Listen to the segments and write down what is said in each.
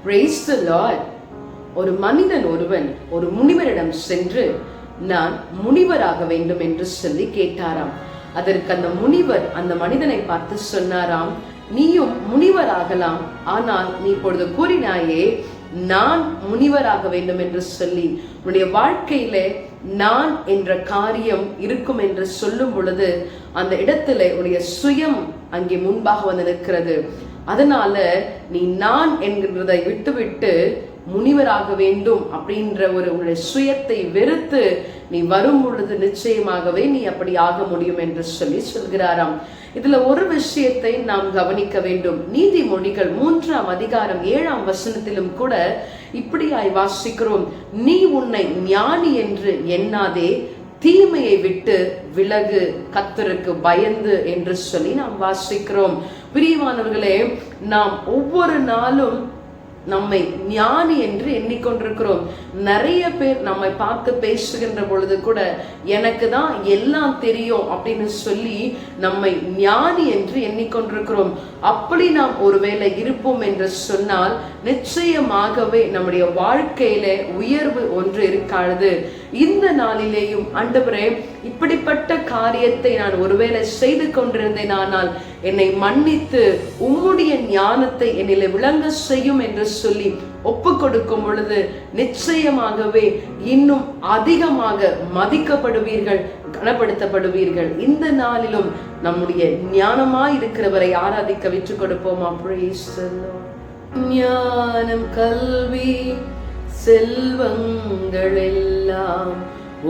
Praise the Lord. ஒரு மனிதன் ஒருவன் ஒரு முனிவரிடம் சென்று நான் முனிவராக வேண்டும் என்று சொல்லி கேட்டாராம். அதற்கு அந்த முனிவர் அந்த மனிதனை பார்த்து சொன்னாராம், நீயும் முனிவராகலாம், ஆனால் நீ இப்பொழுது கூறினாயே நான் முனிவராக வேண்டும் என்று சொல்லி, உன்னுடைய வாழ்க்கையில நான் என்ற காரியம் இருக்கும் என்று சொல்லும் பொழுது அந்த இடத்துல உன்னுடைய சுயம் அங்கே முன்பாக வந்து நிற்கிறது. அதனால நீ நான் என்கிறதை விட்டுவிட்டு முனிவராக வேண்டும் அப்படின்ற உன்னுடைய சுயத்தை வெறுத்து நீ வரும் பொழுது நிச்சயமாகவே நீ அப்படி ஆக முடியும் என்று சொல்கிறாராம். இதுல ஒரு விஷயத்தை நாம் கவனிக்க வேண்டும். நீதிமொழிகள் 3ஆம் அதிகாரம் 7ஆம் வசனத்திலும் கூட இப்படியாய் வாசிக்கிறோம், நீ உன்னை ஞானி என்று எண்ணாதே, தீமையை விட்டு விலகு, கர்த்தருக்கு பயந்து என்று சொல்லி நாம் வாசிக்கிறோம். பிரியமானவர்களே, நாம் ஒவ்வொரு நாளும் நம்மை ஞானி என்று எண்ணிக்கொண்டிருக்கிறோம். நிறைய பேர் நம்மை பார்த்து பேசுகின்ற பொழுது கூட எனக்கு தான் எல்லாம் தெரியும் அப்படின்னு சொல்லி நம்மை ஞானி என்று எண்ணிக்கொண்டிருக்கிறோம். அப்படி நாம் ஒருவேளை இருப்போம் என்று சொன்னால் நிச்சயமாகவே நம்முடைய வாழ்க்கையில உயர்வு ஒன்று இருக்காது. இந்த நாளிலேயும் ஆண்டவரே, இப்படிப்பட்ட காரியத்தை நான் ஒருவேளை செய்து கொண்டிருந்தேன், ஆனால் என்னை மன்னித்து உம்முடைய ஞானத்தை என்னிலே விளங்க செய்யும் என்று சொல்லி ஒப்பு கொடுக்கும் பொழுது நிச்சயமாகவே இன்னும் அதிகமாக மதிக்கப்படுவீர்கள், கனப்படுத்தப்படுவீர்கள். இந்த நாளிலும் நம்முடைய ஞானமாய் இருக்கிறவரை ஆராதிக்க விற்று கொடுப்போமா? Praise the Lord. ஞானம், கல்வி, செல்வங்கள் எல்லாம்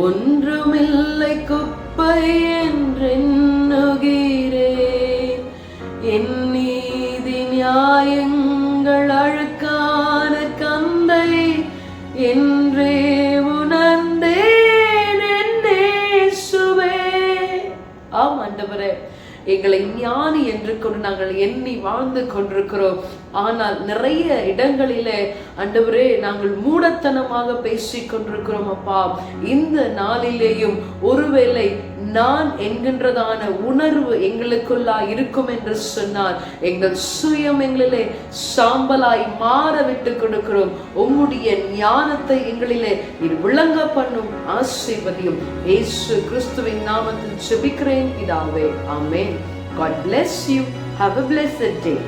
ஒன்றுமில்லை குப்பை என்றெண்ணுகிறேன், என் நீதி நியாயங்கள் அழுக்கான கந்தை என்றே உணர்ந்தேன் என்னேசுவே. ஆம் ஆண்டவரே, எங்களை ஞானி என்று கொண்டு நாங்கள் எண்ணி வாழ்ந்து கொண்டிருக்கிறோம். ஆனால் நிறைய இடங்களிலே ஆண்டவரே நாங்கள் மூடத்தனமாக பேசிக் கொண்டிருக்கிறோம். அப்பா, இந்த நாளிலேயும் ஒருவேளை நான் என்கின்றதான உணர்வு எங்களுக்குள்ளா இருக்கும் என்று சொன்னால் எங்கள் சுயம் எங்களிலே சாம்பலாய் மாற விட்டு கொடுக்கிறோம். உம்முடைய ஞானத்தை எங்களிலே விளங்க பண்ணும், ஆசீர்வதியும். இயேசு கிறிஸ்துவின் நாமத்தில் ஜெபிக்கிறேன் பிதாவே, ஆமென். God bless you. Have a blessed day.